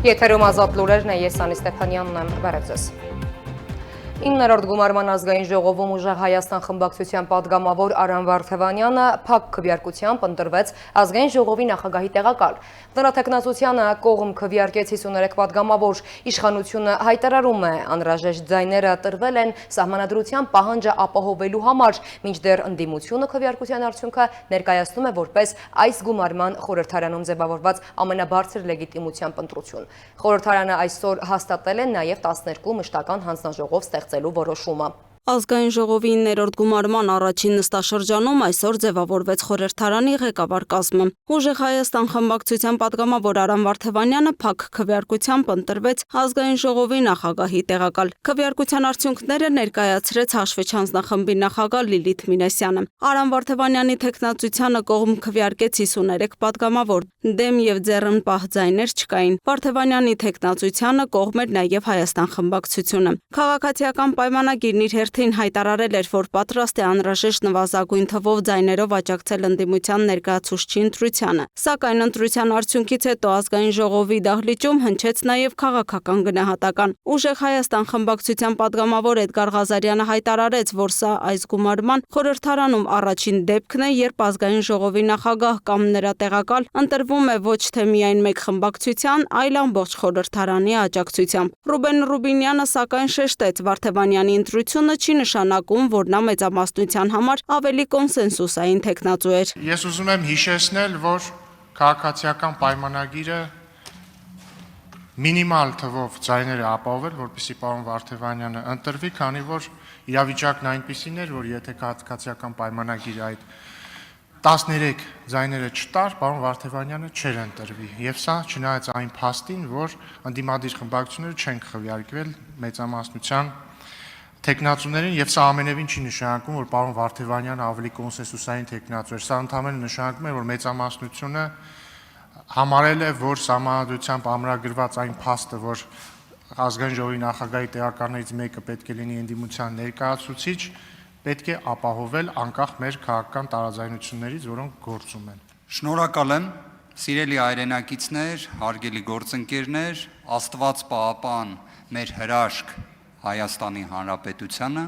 Եթերում ազատ լուրերն է, ես Անի Ստեփանյանն եմ, բարև ձեզ։ 9-րդ գումարման ազգային ժողովում ուժեղ Հայաստան խմբակցության падգամավոր Արամ Վարդևանյանը փակ քվեարկությամբ ընտրվեց ազգային ժողովի նախագահի տեղակալ։ Նրա թեկնածությանը կողմ քվեարկեց 53 падգամավոր, իշխանությունը հայտարարում է, անհրաժեշտ ձայները տրվել են սահմանադրության պահանջը ապահովելու համար, մինչդեռ ընդդիմությունը քվեարկության արդյունքը ներկայացնում է որպես այս գումարման խորհրդարանում ձևավորված ամենաբարձր լեգիտիմությամբ ընտրություն։ Խորհրդարանը այսօր հաստատել է նաև 12 մշտական հանձնաժողով ստեղծելու որոշումը։ Ազգային ժողովի 9-րդ գումարման առաջին նստաշրջանում այսօր ձևավորվեց խորհրդարանի ղեկավար կազմը։ Ուժեղ Հայաստան խմբակցության падգամավոր Արամ Վարդևանյանը փակ քվեարկությամբ ընտրվեց ազգային ժողովի նախագահի տեղակալ։ Քվեարկության արդյունքները ներկայացրեց հաշվիչ հանձնախմբի նախագահ Լիլիթ Մինասյանը։ Արամ Վարդևանյանի թեկնածությանը կողմ քվեարկեց 53 падգամավոր, դեմ եւ ձեռնպահ ձայներ չկային։ Վարդևանյանի թեկնածությանը կողմ էր նաև Հայաստան խմբակցությունը։ Քաղաքացիական պայմանագիրն իր հերթին հայտարարել էր, որ պատրաստ է անհրաժեշտ նվազագույն թվով ձայներով աջակցել ընդդիմության ներկայացուցչի ընտրությանը։ Սակայն ընտրության արդյունքից հետո ազգային ժողովի դահլիճում հնչեց նաև քաղաքական գնահատական։ Ուժեղ Հայաստան խմբակցության падգամավոր Էդգար Ղազարյանը հայտարարեց, որ սա այս գումարման խորհրդարանում առաջին դեպքն է, երբ ազգային ժողովի նախագահ կամ նրա տեղակալ ընտրվում է ոչ թե միայն մեկ խմբակցության, այլ ամբողջ խորհրդարանի աջակցությամբ։ Ռուբեն Ռուբինյանը սակայն շեշտեց, Վարդևանյանի ընտրությունը չի նշանակում, որ նա մեծամասնության համար ավելի կոնսենսուսային թեկնածու էր։ Ես ուզում եմ հիշեցնել, որ քաղաքացիական պայմանագիրը մինիմալ թվով ձայներ է ապահովել, որպեսզի պարոն Վարդևանյանը ընտրվի, քանի որ իրավիճակն այնպիսին էր, որ եթե քաղաքացիական պայմանագիրը այդ 13 ձայները չտար, պարոն Վարդևանյանը չէր ընտրվի։ Եվ սա չնայած այն փաստին, որ ընդդիմադիր խմբակցությունները չեն քվեարկվել մեծամասնության թեկնածուներին, եւ սա ամենևին չի նշանակում, որ պարոն Վարդևանյանը ավելի կոնսենսուսային թեկնածու էր։ Սա ընդհանրապես նշանակում է, որ մեծամասնությունը համարել է, որ սահմանադրությամբ ամրագրված այն փաստը, որ ազգային ժողովի նախագահի տեղակալներից մեկը պետք է լինի ընդդիմության ներկայացուցիչ, պետք է ապահովել անկախ մեր քաղաքական տարաձայնություններից, որոնք գործում են։ Շնորհակալ եմ, սիրելի հայրենակիցներ, հարգելի գործընկերներ, Աստված պահապան մեր հրաշք Հայաստանի Հանրապետությանը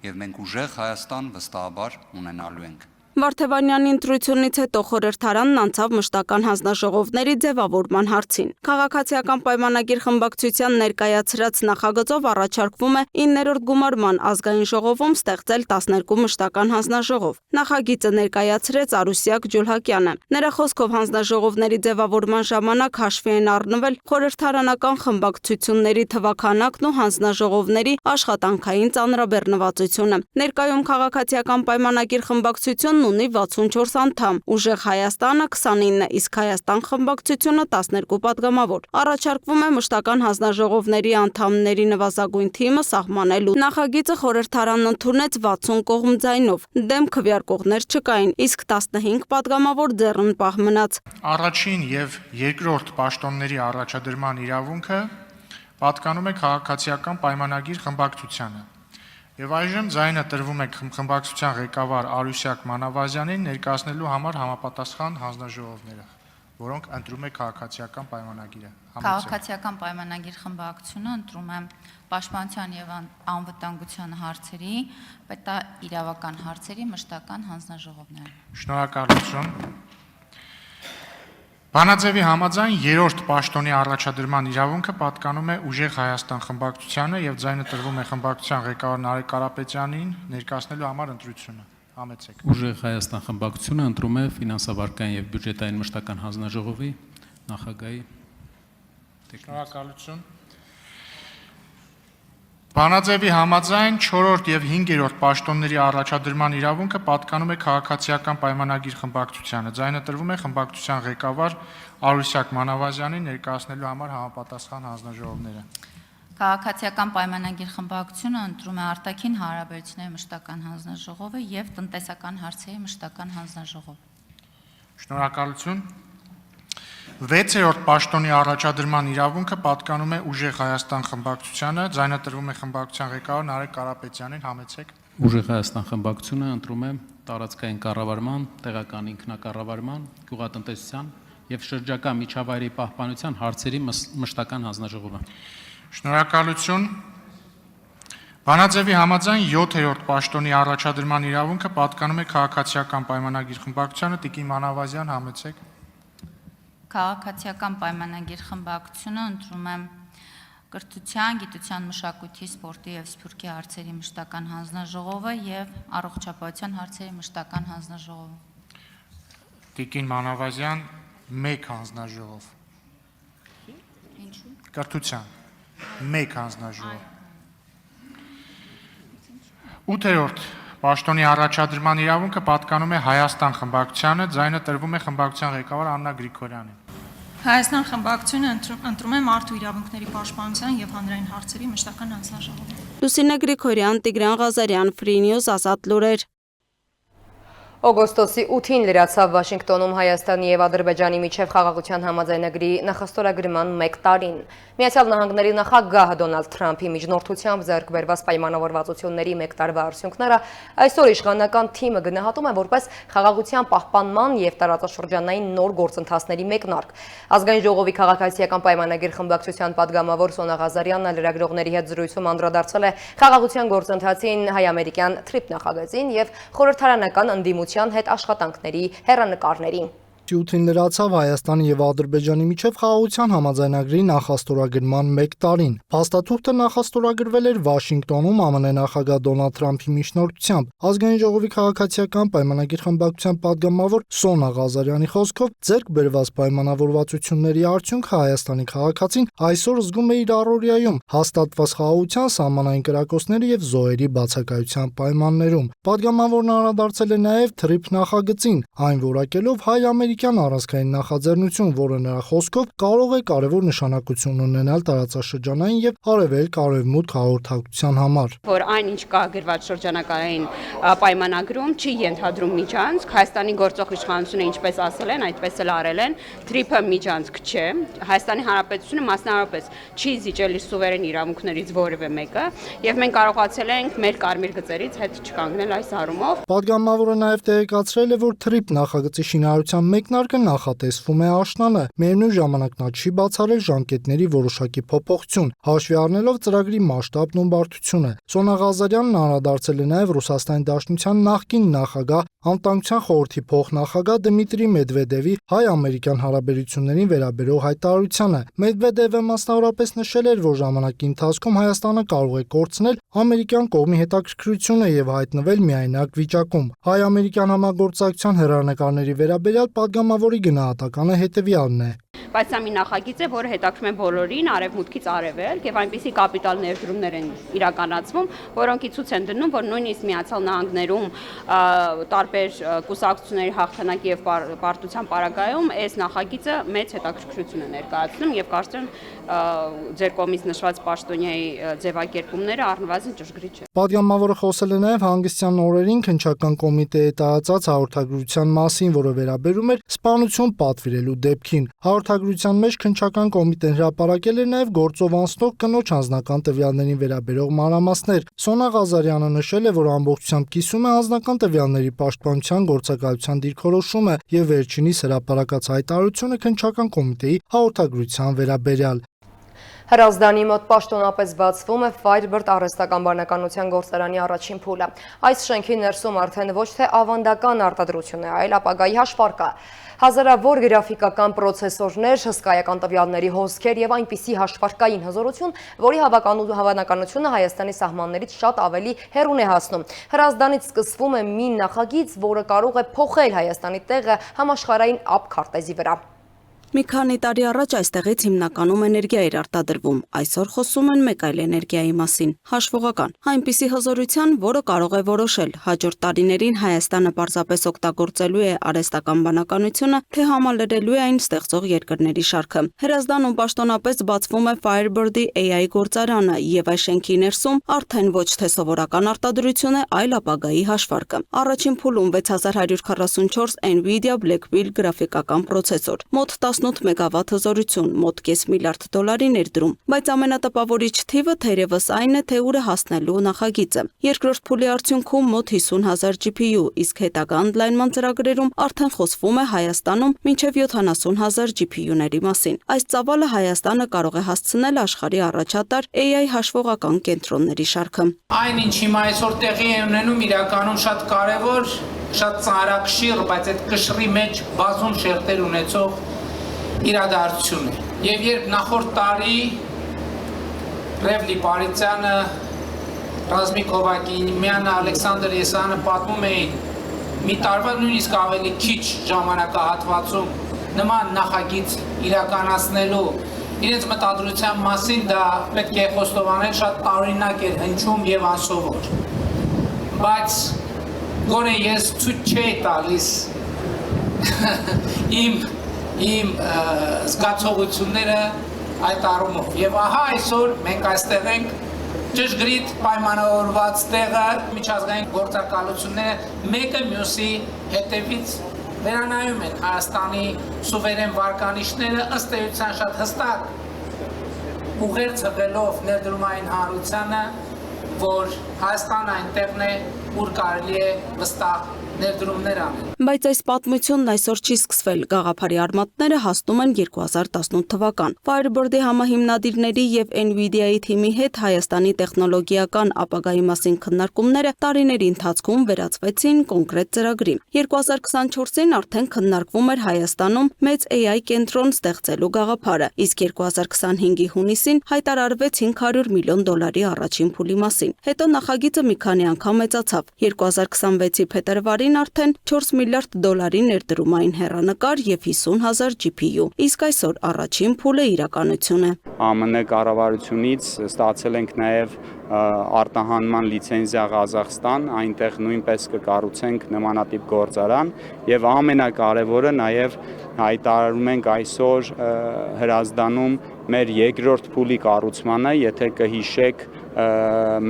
եւ մենք ուժեղ Հայաստան վստահաբար ունենալու ենք։ Վարդևանյանի ընտրությունից հետո խորհրդարանն անցավ մշտական հանձնաժողովների ձևավորման հարցին։ Քաղաքացիական պայմանագիր խմբակցության ներկայացրած նախագծով առաջարկվում է 9-րդ գումարման ազգային ժողովում ստեղծել 12 մշտական հանձնաժողով։ Նախագիծը ներկայացրեց Արուսյակ Ջուլհակյանը։ Նրա խոսքով հանձնաժողովների ձևավորման ժամանակ հաշվի են առնվել խորհրդարանական խմբակցությունների թվաքանակն ու հանձնաժողովների աշխատանքային ծանրաբեռնվածությունը։ Ներկայում քաղաքացիական պայմանագիր խմբակցությունն ունի 64 անդամ, ուժեղ Հայաստանը 29, իսկ Հայաստան խմբակցությունը 12 падգամավոր։ Առաջարկվում է մշտական հանձնաժողովների անդամների նվազագույն թիմը սահմանելու։ Նախագիծը խորհրդարանն ընդունեց 60 կողմ ձայնով, դեմ քվեարկողներ չկային, իսկ 15 падգամավոր ձեռնպահ մնաց։ Առաջին եւ երկրորդ պաշտոնների առաջադրման իրավունքը պատկանում է քաղաքացիական պայմանագիր խմբակցությանը։ Եվ այժմ ձայնը տրվում է խմբակցության ղեկավար Արուսյակ Մանավազյանին ներկայացնելու համար համապատասխան հանձնաժողովները, որոնք ընտրում է քաղաքացիական պայմանագիրը։ Քաղաքացիական պայմանագիր խմբակցությունը ընտրում է պաշտպանության եւ անվտանգության հարցերի, պետաիրավական հարցերի մշտական հանձնաժողովները։ Շնորհակալություն։ Բանաձևի համաձայն երրորդ պաշտոնի առաջադրման իրավունքը պատկանում է ուժեղ Հայաստան խմբակցությանը եւ ձայնը տրվում է խմբակցության ղեկավար Նարեկ Կարապետյանին ներկայացնելու համար ընտրությունը։ Համեցեք։ Ուժեղ Հայաստան խմբակցությունը ընտրում է ֆինանսավարական եւ բյուջետային մշտական հանձնաժողովի նախագահի Շնորհակալություն։ Բանաձևի համաձայն 4-րդ եւ 5-րդ պաշտոնների առաջադրման իրավունքը պատկանում է քաղաքացիական պայմանագիր խմբակցությանը։ Ձայնը տրվում է խմբակցության ղեկավար Արուսյակ Մանավազյանին ներկայացնելու համար համապատասխան հանձնաժողովները։ Քաղաքացիական պայմանագիր խմբակցությունը ընտրում է արտաքին հարաբերությունների մշտական հանձնաժողովը եւ տնտեսական հարցերի մշտական հանձնաժողով։ Շնորհակալություն։ 6-րդ պաշտոնի առաջադրման իրավունքը պատկանում է ուժեղ Հայաստան խմբակցությանը, ձայնը տրվում է խմբակցության ղեկավար Նարեկ Կարապետյանին, համեցեք։ Ուժեղ Հայաստան խմբակցությունը ընտրում է տարածքային կառավարման, տեղական ինքնակառավարման, գյուղատնտեսության եւ շրջակա միջավայրի պահպանության հարցերի մշտական հանձնաժողովը։ Շնորհակալություն։ Վանաձևի համաձայն 7-րդ պաշտոնի առաջադրման իրավունքը պատկանում է քաղաքացիական պայմանագիր խմբակցությանը։ Տիկին Մանավազյան, համեցեք։ Քաղաքացիական պայմանագիր խմբակցությունը ընտրում է կրթության, գիտության, մշակույթի, սպորտի եւ սփյուռքի հարցերի մշտական հանձնաժողովը եւ առողջապահության հարցերի մշտական հանձնաժողովը։ Տիկին Մանավազյան, 1 հանձնաժողով։ Ինչու՞։ Կրթության 1 հանձնաժողով։ 8-րդ պաշտոնի առաջադրման իրավունքը պատկանում է Հայաստան խմբակցությանը, ձայնը տրվում է խմբակցության ղեկավար Աննա Գրիգորյանին։ Հայաստան խմբակցությունը ընտրում է մարդու իրավունքների պաշտպանության եւ հանրային հարցերի մշտական հանձնաժողովը։ Լուսինե Գրիգորյան, Տիգրան Ղազարյան, Free News, Ազատ լուրեր։ Օգոստոսի 8-ին լրացավ Վաշինգտոնում Հայաստանի եւ Ադրբեջանի միջև խաղաղության համաձայնագրի նախաստորագրման 1 տարին։ Միացյալ Նահանգների նախագահ Դոնալդ Թրամփի միջնորդությամբ ձեռք բերված պայմանավորվածությունների 1 տարվա արդյունքները այսօր իշխանական թիմը գնահատում է որպես խաղաղության պահպանման եւ տարածաշրջանային նոր գործընթացների մեկնարկ։ Ազգային ժողովի քաղաքացիական պայմանագիր խմբակցության падգամավոր Սոնա Ղազարյանն լրագրողների հետ զրույցում անդրադարձել է խաղաղության գործընթացին հայ-ամերիկյան TRIP նախագծին եւ խորհրդարանական ընդդիմության հետ աշխատանքների հեռանկարներին։ 8-ին լրացավ Հայաստանի եւ Ադրբեջանի միջև խաղաղության համաձայնագրի նախաստորագրման 1 տարին։ Փաստաթուղթը նախաստորագրվել էր Վաշինգտոնում ԱՄՆ նախագահ Դոնալդ Թրամփի միջնորդությամբ։ Ազգային ժողովի քաղաքացիական պայմանագիր խմբակցության падգամավոր Սոնա Ղազարյանի խոսքով ձեռք բերված պայմանավորվածությունների արդյունքը Հայաստանի քաղաքացին այսօր զգում է իր առօրյայում հաստատված խաղաղության սահմանային կրակոցների եւ զոհերի բացակայության պայմաններում։ Падգամավորն անդրադարձել է նաեւ TRIP նախագծին, այն որակելով հայ-ամերիկյան առանցքային նախաձեռնություն, որը նրա խոսքով կարող է կարևոր նշանակություն ունենալ տարածաշրջանային եւ արևելք-արևմուտք հաղորդակցության համար։ Որ այնինչ կա գրված շրջանակային պայմանագրում չի ենթադրում միջանցք, Հայաստանի գործող իշխանությունը ինչպես ասել են, այդպես էլ արել են, TRIP-ը միջանցք չէ, Հայաստանի Հանրապետությունը մասնավորապես չի զիջել իր սուվերեն իրավունքներից որևէ մեկը, եւ մենք կարողացել ենք մեր կարմիր գծերից հետ չկանգնել այս առումով։ Падգամավորը նաեւ տեղեկացրել է, որ TRIP նախագծի շինարարության մեկնարկը նախատեսվում է աշնանը, միևնույն ժամանակ նա չի բացառել ժամկետների որոշակի փոփոխություն, հաշվի առնելով ծրագրի մասշտաբն ու բարդությունը։ Սոնա Ղազարյանն անդրադարձել է նաեւ Ռուսաստանի Դաշնության նախկին նախագահ, Անվտանգության խորհրդի փոխնախագահ Դմիտրի Մեդվեդևի հայ-ամերիկյան հարաբերություններին վերաբերող հայտարարությանը։ Մեդվեդևը մասնավորապես նշել էր, որ ժամանակի ընթացքում Հայաստանը կարող է կորցնել ամերիկյան կողմի հետաքրքրությունը եւ հայտնվել միայնակ վիճակում։ Հայ-ամերիկյան համագործակցության հեռանկարների վերաբերյալ падգամավորի գնահատականը հետեւյալն է։ Բայց սա մի նախագիծ է, որը հետաքրքրում է բոլորին, արևմուտքից արևելք, եւ այնպիսի կապիտալ ներդրումներ են իրականացվում, որոնք ի ցույց են դնում, որ նույնիսկ Միացյալ Նահանգներում տարբեր կուսակցությունների հաղթանակի եւ պարտության պարագայում այս նախագիծը մեծ հետաքրքրություն է ներկայացնում եւ կարծում եմ ձեր կողմից նշված պաշտոնյայի ձևակերպումները առնվազն ճշգրիտ չէ։ Падգամավորը խոսել է նաեւ հանգստյան օրերին քննչական կոմիտեի տարածած հաղորդագրության մասին, որը վերաբերում էր սպանություն պատվիրելու դեպքին։ Հաղորդագրության մեջ քննչական կոմիտեն հրապարակել էր նաև գործով անցնող կնոջ անձնական տվյալներին վերաբերող մանրամասներ։ Սոնա Ղազարյանը նշել է, որ ամբողջությամբ կիսում է անձնական տվյալների պաշտպանության գործակալության դիրքորոշումը եւ վերջինիս հրապարակած հայտարարությունը քննչական կոմիտեի հաղորդագրության վերաբերյալ։ Հրազդանի մոտ պաշտոնապես բացվում է Firebird արհեստական բանականության գործարանի առաջին փուլը։ Այս շենքի ներսում արդեն ոչ թե ավանդական արտադրություն է, այլ ապագայի հաշվարկը։ Հազարավոր գրաֆիկական պրոցեսորներ, հսկայական տվյալների հոսքեր եւ այնպիսի հաշվարկային հզորություն, որի հավանականությունը Հայաստանի սահմաններից շատ ավելի հեռուն է հասնում։ Հրազդանից սկսվում է մի նախագիծ, որը կարող է փոխել Հայաստանի տեղը համաշխարհային ափ քարտեզի վրա։ Մի քանի տարի առաջ այստեղից հիմնականում էներգիա էր արտադրվում, այսօր խոսում են մեկ այլ էներգիայի մասին, հաշվողական, այնպիսի հզորության, որը կարող է որոշել հաջորդ տարիներին Հայաստանը պարզապես օգտագործելու է արհեստական բանականությունը, թե համալրելու է այն ստեղծող երկրների շարքը։ Հրազդանում պաշտոնապես բացվում է Firebird-ի AI գործարանը եւ այս շենքի ներսում արդեն ոչ թե սովորական արտադրություն է, այլ ապագայի հաշվարկը։ Առաջին փուլում 6144 NVIDIA Blackwell գրաֆիկական պրոցեսոր, մոտ 18 մեգավատ հզորություն, մոտ կես միլիարդ դոլարի ներդրում, բայց ամենատպավորիչ թիվը թերևս այն է, թե ուր է հասնելու նախագիծը։ Երկրորդ փուլի արդյունքում մոտ 50,000 GPU, իսկ հետագա ընդլայնման ծրագրերում արդեն խոսվում է Հայաստանում մինչև 70,000 GPU-ների մասին։ Այս ծավալը Հայաստանը կարող է հասցնել աշխարհի առաջատար AI հաշվողական կենտրոնների շարքը։ Այն ինչ հիմա այսօր տեղի է ունենում, իրականում շատ կարևոր, շատ ծանրակշիռ, բայց այդ կշռի մեջ բազում շերտեր ունեցող իրադարձություն է։ Եվ երբ նախորդ տարի Ռևլի Պարիցյանը, Ռազմիկ Հովակիմյանը, Ալեքսանդր Եսյանը պատմում էին մի տարվա նույնիսկ ավելի քիչ ժամանակահատվածում նման նախագիծ իրականացնելու իրենց մտադրության մասին, դա պետք է խոստովանել շատ տարօրինակ էր հնչում եւ անսովոր։ Բայց գոնե ես ցույց չէի տալիս իմ զգացողությունները այդ առումով։ Եվ ահա այսօր մենք այստեղ ենք ճշգրիտ պայմանավորված տեղը, միջազգային գործակալությունները մեկը մյուսի հետևից վերանայում են Հայաստանի սուվերեն վարկանիշները ըստ էության շատ հստակ ուղերձ հղելով ներդրումային հանրությանը, որ Հայաստանը այնտեղն է, ուր կարելի է վստահ ներդրումներ անել։ Բայց այս պատմությունն այսօր չի սկսվել։ Գաղափարի արմատները հասնում են 2018 թվական։ Firebird-ի համահիմնադիրների եւ Nvidia-ի թիմի հետ Հայաստանի տեխնոլոգիական ապագայի մասին քննարկումները տարիների ընթացքում վերածվեցին կոնկրետ ծրագրի։ 2024-ին արդեն քննարկվում էր Հայաստանում մեծ AI կենտրոն ստեղծելու գաղափարը, իսկ 2025-ի հունիսին հայտարարվեց $500 միլիոն առաջին փուլի մասին։ Հետո նախագիծը մի քանի անգամ մեծացավ։ 2026-ի փետրվարին արդեն $4 միլիարդ ներդրումային հեռանկար եւ 50,000 GPU, իսկ այսօր առաջին փուլը իրականություն է։ ԱՄՆ կառավարությունից ստացել ենք նաեւ արտահանման լիցենզիա Ղազախստան, այնտեղ նույնպես կկառուցենք նմանատիպ գործարան եւ ամենակարևորը նաեւ հայտարարում ենք այսօր Հրազդանում մեր երկրորդ փուլի կառուցմանը, եթե կհիշեք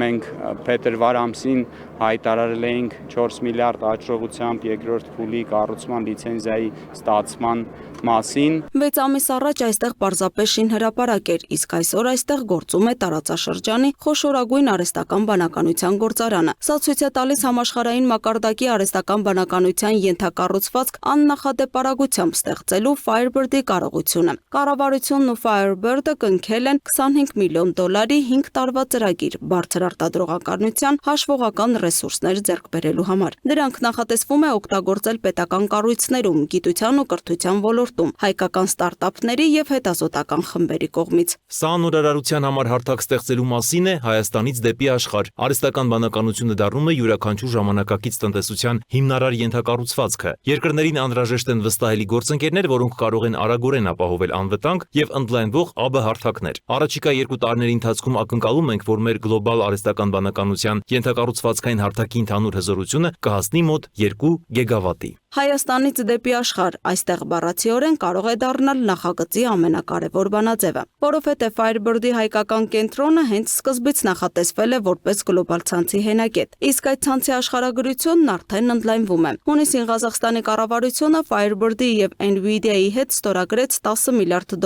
մենք փետրվար ամսին հայտարարել էինք 4 միլիարդ աճողությամբ երկրորդ փուլի կառուցման լիցենզիայի ստացման մասին։ 6 ամիս առաջ այստեղ պարզապես շինհրապարակ էր, իսկ այսօր այստեղ գործում է տարածաշրջանի խոշորագույն արհեստական բանականության գործարանը։ Սա ցույց է տալիս համաշխարհային մակարդակի արհեստական բանականության ենթակառուցվածք աննախադեպ արագությամբ ստեղծելու Firebird-ի կարողությունը։ Կառավարությունն ու Firebird-ը կնքել են $25 միլիոն 5 տարվա ծրագիր բարձր արտադրողականության հաշվողական ռեսուրսներ ձեռք բերելու համար։ Դրանք նախատեսվում է օգտագործել պետական կառույցներում, գիտության ու կրթության ոլորտում, հայկական ստարտափների եւ հետազոտական խմբերի կողմից։ Սա նորարարության համար հարթակ ստեղծելու մասին է Հայաստանից դեպի աշխարհ։ Արհեստական բանականությունը դառնում է յուրաքանչյուր ժամանակակից տնտեսության հիմնարար ենթակառուցվածքը։ Երկրներին անհրաժեշտ են վստահելի գործընկերներ, որոնք կարող են արագորեն ապահովել անվտանգ եւ ընդլայնվող ԱԲ հարթակներ։ Առաջիկա 2 տարիների ընթացքում ակնկալում ենք, որ մեր գլոբալ արհեստական բանականության ենթակառուցվածքային հարթակի ընդհանուր հզորությունը կհասնի մոտ 2 գիգավատի։ Հայաստանից դեպի աշխարհ այստեղ բառացիորեն կարող է դառնալ նախագծի ամենակարևոր բանաձևը, որովհետև Firebird-ի հայկական կենտրոնը հենց սկզբից նախատեսվել է որպես գլոբալ ցանցի հենակետ, իսկ այդ ցանցի աշխարհագրությունն արդեն ընդլայնվում է։ Հունիսին Ղազախստանի կառավարությունը Firebird-ի եւ Nvidia-ի հետ ստորագրեց $10 միլիարդ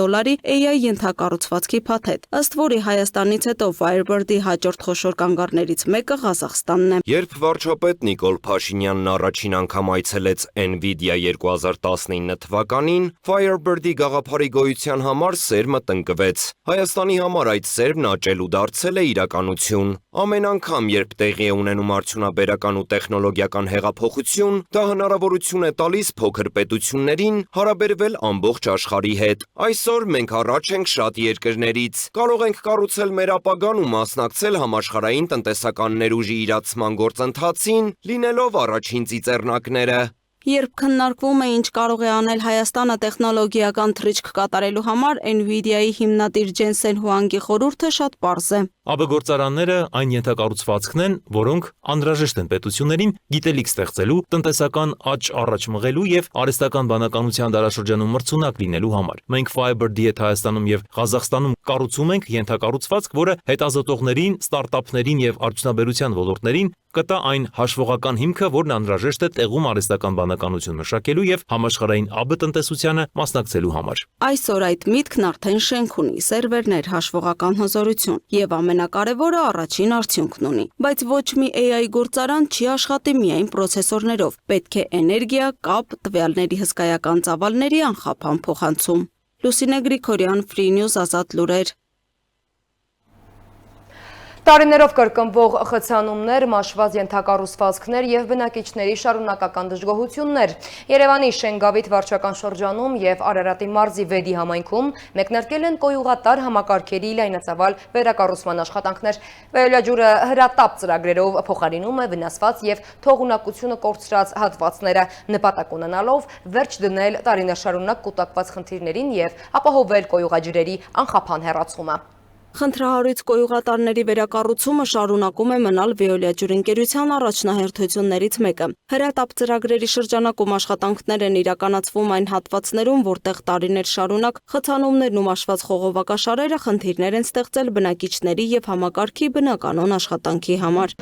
AI ենթակառուցվածքի փաթեթ, ըստ որի Հայաստանից հետո Firebird-ի հաջորդ խոշոր կանգառներից մեկը Ղազախստանն է։ Երբ վարչապետ Նիկոլ Փաշինյանն առաջին անգամ այցելեց Nvidia 2019 թվականին, Firebird-ի գաղափարի գոյության համար սերմը տնկվեց։ Հայաստանի համար այդ սերմն աճելու դարձել է իրականություն։ Ամեն անգամ, երբ տեղի է ունենում արդյունաբերական ու տեխնոլոգիական հեղափոխություն, դա հնարավորություն է տալիս փոքր պետություններին հարաբերվել ամբողջ աշխարհի հետ։ Այսօր մենք առաջ ենք շատ երկրներից։ Կարող ենք կառուցել մեր ապագան ու մասնակցել համաշխարհային տնտեսական ներուժի իրացման գործընթացին, լինելով առաջին ծիծեռնակները։ Երբ քննարկվում է ինչ կարող է անել Հայաստանը տեխնոլոգիական թռիչք կատարելու համար, Nvidia-ի հիմնադիր Ջենսեն Հուանգի խորհուրդը շատ պարզ է։ ԱԲ գործարանները այն ենթակառուցվածքն են, որոնք անհրաժեշտ են պետություններին գիտելիք ստեղծելու, տնտեսական աճ առաջ մղելու եւ արհեստական բանականության դարաշրջանում մրցունակ լինելու համար։ Մենք Firebird-ի հետ Հայաստանում եւ Ղազախստանում կառուցում ենք ենթակառուցվածք, որը հետազոտողներին, ստարտափներին եւ արդյունաբերության ոլորտներին կտա այն հաշվողական հիմքը, որն անհրաժեշտ է տեղում արհեստական բնականություն մշակելու եւ համաշխարհային ԱԲ տնտեսությանը մասնակցելու համար։ Այսօր այդ միտքն արդեն շենք ունի, սերվերներ, հաշվողական հզորություն եւ ամենակարևորը առաջին արդյունքն ունի։ Բայց ոչ մի AI գործարան չի աշխատի միայն պրոցեսորներով։ Պետք է էներգիա, կապ, տվյալների հսկայական ծավալների անխափան փոխանցում։ Լուսինե Գրիգորյան, Free News, Ազատ լուրեր։ Տարիներով կրկնվող խցանումներ, մաշված ենթակառուցվածքներ և բնակիչների շարունակական դժգոհություններ։ Երևանի Շենգավիթ վարչական շրջանում և Արարատի մարզի 6-ի համայնքում մեկնարկել են կոյուղատար համակարգերի լայնածավալ վերակառուցման աշխատանքներ։ Վայելաջուրը հրատապ ծրագրերով փոխարինում է վնասված և թողունակությունը կորցրած հատվածները, նպատակ ունենալով վերջ դնել տարիներ շարունակ կուտակված խնդիրներին և ապահովել կոյուղաջրերի անխափան հեռացումը։ Խնդրահարույց կոյուղատարների վերակառուցումը շարունակում է մնալ Veolia ջրընկերության առաջնահերթություններից մեկը։ Հրատապ ծրագրերի շրջանակում աշխատանքներ են իրականացվում այն հատվածներում, որտեղ տարիներ շարունակ խցանումներն ու մաշված խողովակաշարերը խնդիրներ են ստեղծել բնակիչների և համակարգի բնականոն աշխատանքի համար։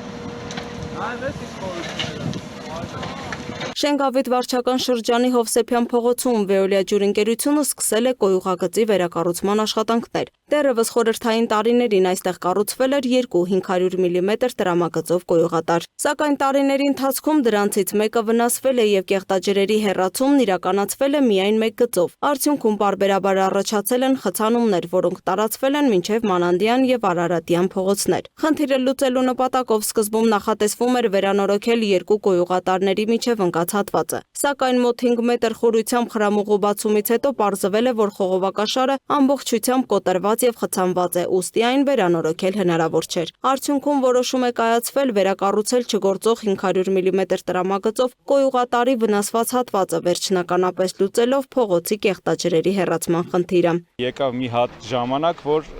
Շենգավիթ վարչական շրջանի Հովսեփյան փողոցում Veolia ջրընկերությունը սկսել է կոյուղագծի վերակառուցման աշխատանքներ։ Դեռևս խորհրդային տարիներին այստեղ կառուցվել էր 2-500 մմ տրամագծով կոյուղատար։ Սակայն տարիների ընթացքում դրանցից մեկը վնասվել է և կեղտաջրերի հեռացումն իրականացվել է միայն մեկ գծով։ Արդյունքում պարբերաբար առաջացել են խցանումներ, որոնք տարածվել են մինչև Մանանդյան և Արարատյան փողոցներ։ Խնդիրը լուծելու նպատակով սկզբում նախատեսվում էր վերանորոգել 2 կոյուղատարների միջև ընկած հատվածը։ Սակայն մոտ 5 մետր խորությամբ խրամուղու բացումից հետո պարզվել է, որ խողովակաշարը ամբողջությամբ կոտրված և խցանված է, ուստի այն վերանորոգել հնարավոր չէր։ Արդյունքում որոշում է կայացվել վերակառուցել չգործող 500 մմ տրամագծով կոյուղատարի վնասված հատվածը, վերջնականապես լուծելով փողոցի կեղտաջրերի հեռացման խնդիրը։ Եկավ մի հատ ժամանակ, որ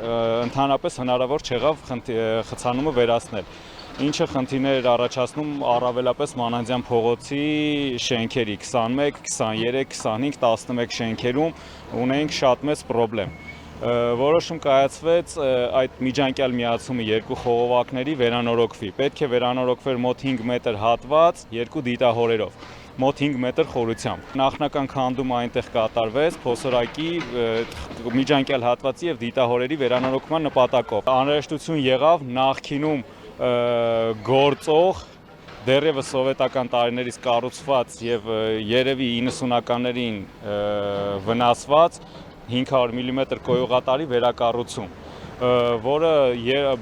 ընդհանրապես հնարավոր չեղավ խցանումը վերացնել, ինչը խնդիրներ էր առաջացնում առավելապես Մանանդյան փողոցի շենքերի 21, 23, 25, 11 շենքերում ունեինք շատ մեծ խնդրեմ։ Որոշում կայացվեց այդ միջանկյալ միացումը 2 խողովակների վերանորոգվի։ Պետք է վերանորոգվեր մոտ 5 մետր հատված 2 դիտահորերով, մոտ 5 մետր խորությամբ։ Նախնական քանդումը այնտեղ կատարվեց փոսորակի միջանկյալ հատվածի եւ դիտահորերի վերանորոգման նպատակով։ Անհրաժեշտություն եղավ նախկինում գործող դեռևս սովետական տարիներից կառուցված եւ երևի 90-ականներին վնասված 500 մմ կոյուղատարի վերակառուցում, որը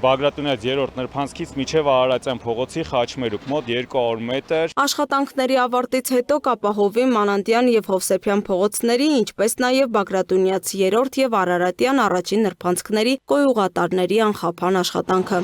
Բագրատունյաց 3-րդ նրբանցքից մինչև Արարատյան փողոցի խաչմերուկ մոտ 200 մետր։ Աշխատանքների ավարտից հետո կապահովի Մանանդյան եւ Հովսեփյան փողոցների, ինչպես նաեւ Բագրատունյաց 3-րդ եւ Արարատյան առաջին նրբանցքների կոյուղատարների անխափան աշխատանքը։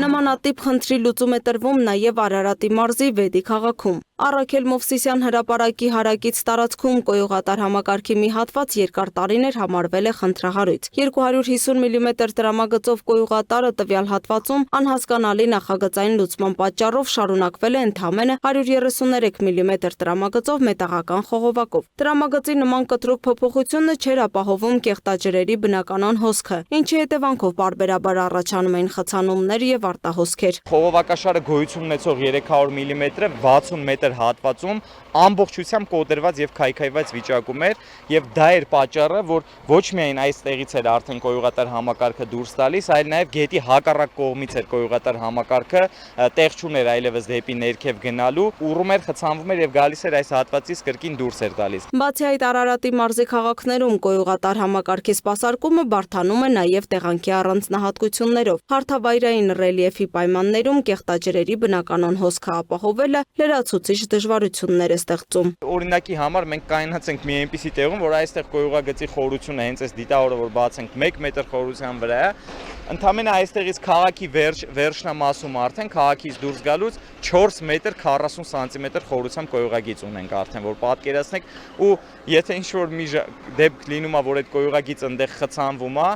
Նմանատիպ խնդրի լուծում է տրվում նաև Արարատի մարզի Վեդի քաղաքում։ Առաքել Մովսիսյան հրապարակի հարակից տարածքում կոյուղատար համակարգի մի հատված երկար տարիներ համարվել է խնդրահարույց։ 250 մմ տրամագծով կոյուղատարը տվյալ հատվածում անհասկանալի նախագծային լուծման պատճառով շարունակվել է ընդամենը 133 մմ տրամագծով մետաղական խողովակով։ Տրամագծի նման կտրուկ փոփոխությունը չէր ապահովում կեղտաջրերի բնականon հոսքը, ինչի հետևանքով պարբերաբար առաջանում էին խցանումներ և արտահոսքեր։ Խողովակաշարը գոյություն ունեցող 300 մմ-ը 60 մետր հատվածում ամբողջությամբ կոտրված եւ քայքայված վիճակում էր եւ դա էր պատճառը, որ ոչ միայն այստեղից էր արդեն կոյուղատար համակարգը դուրս տալիս, այլ նաեւ գետի հակառակ կողմից էր կոյուղատար համակարգը տեղ չուներ այլևս դեպի ներքև գնալու, ուռում էր, խցանվում էր եւ գալիս էր այս հատվածից կրկին դուրս էր տալիս։ Բացի այդ Արարատի մարզի քաղաքներում կոյուղատար համակարգի սպասարկումը բարդանում է նաեւ տեղանքի առանձնահատկություններով։ Հարթավայրային ռելիեֆի պայմաններում կեղտաջրերի բնականon հոսքը ապահովելը լրացուցիչ դժվարություններ է ստեղծում։ Օրինակի համար մենք կայունացենք մի այնպիսի տեղում, որ այստեղ կոյուղագծի խորությունը հենց այս դիտահորը որ բացենք 1 մետր խորության վրա է, ընդամենը այստեղից քաղաքի վերջնամասում արդեն քաղաքից դուրս գալուց 4 մետր 40 սանտիմետր խորությամբ կոյուղագիծ ունենք արդեն, որ պատկերացնեք, ու եթե ինչ-որ մի դեպք լինում է, որ այդ կոյուղագիծը այնտեղ խցանվում է,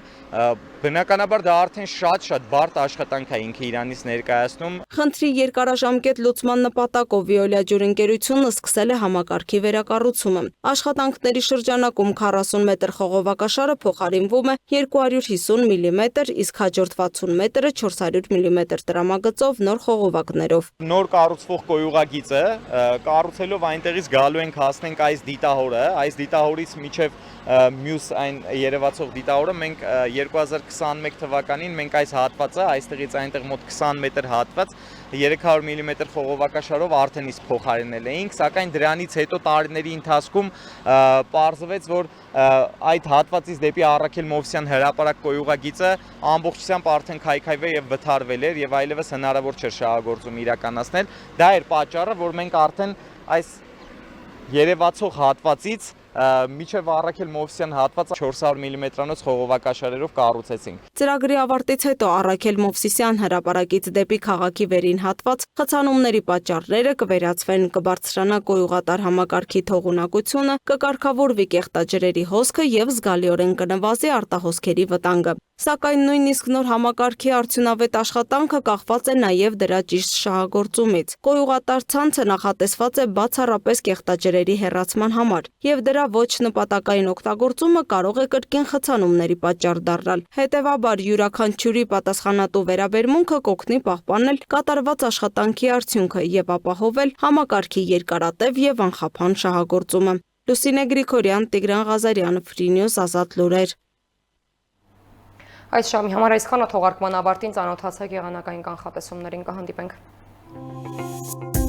բնականաբար դա արդեն շատ բարդ աշխատանք է ինքը իրանից ներկայացնում։ Խնդրի երկարաժամկետ լուծման նպատակով Veolia Ջուր ընկերությունը սկսել է համակարգի վերակառուցումը։ Աշխատանքների շրջանակում 40 մետր խողովակաշարը փոխարինվում է 250 մմ, իսկ հաջորդ 60 մետրը 400 մմ տրամագծով նոր խողովակներով։ Նոր կառուցվող կոյուղագիծը կառուցելով այնտեղից գալու ենք հասնենք այս դիտահորը, այս դիտահորից միջև մյուս այն երևացող դիտահորը մենք 2021 թվականին մենք այս հատվածը այստեղից այնտեղ մոտ 20 մետր հատված 300 մմ խողովակաշարով արդեն իսկ փոխարինել էինք, սակայն դրանից հետո տարիների ընթացքում պարզվեց, որ այդ հատվածից դեպի Առաքել Մովսյան հրապարակ կոյուղագիծը ամբողջությամբ արդեն քայքայվել եւ վթարվել էր եւ այլևս հնարավոր չէր շահագործում իրականացնել։ Դա էր պատճառը, որ մենք արդեն այս երևացող հատվածից միջև Առաքել Մովսյան հատվածը 400 մմ-անոց խողովակաշարերով կառուցեցինք։ Ծրագրի ավարտից հետո Առաքել Մովսիսյան հրապարակից դեպի քաղաքի վերին հատված խցանումների պատճառները կվերացվեն, կբարձրանա կոյուղատար համակարգի թողունակությունը, կկարգավորվի կեղտաջրերի հոսքը եւ զգալիորեն կնվազի արտահոսքերի վտանգը։ Սակայն նույնիսկ նոր համակարգի արդյունավետ աշխատանքը կախված է նաև դրա ճիշտ շահագործումից։ Կոյուղատար ցանցը նախատեսված է բացառապես կեղտաջրերի հեռացման համար, եւ դրա ոչ նպատակային օգտագործումը կարող է կրկին խցանումների պատճառ դառնալ։ Հետևաբար յուրաքանչյուրի պատասխանատու վերաբերմունքը կօգնի պահպանել կատարված աշխատանքի արդյունքը եւ ապահովել համակարգի երկարատև եւ անխափան շահագործումը։ Լուսինե Գրիգորյան, Տիգրան Ղազարյան, Free News, Ազատ լուրեր։ Այս շամի համար այսքանը, թողարկման ավարտին ծանոթացեք եղանակային կանխատեսումներին, կհանդիպենք։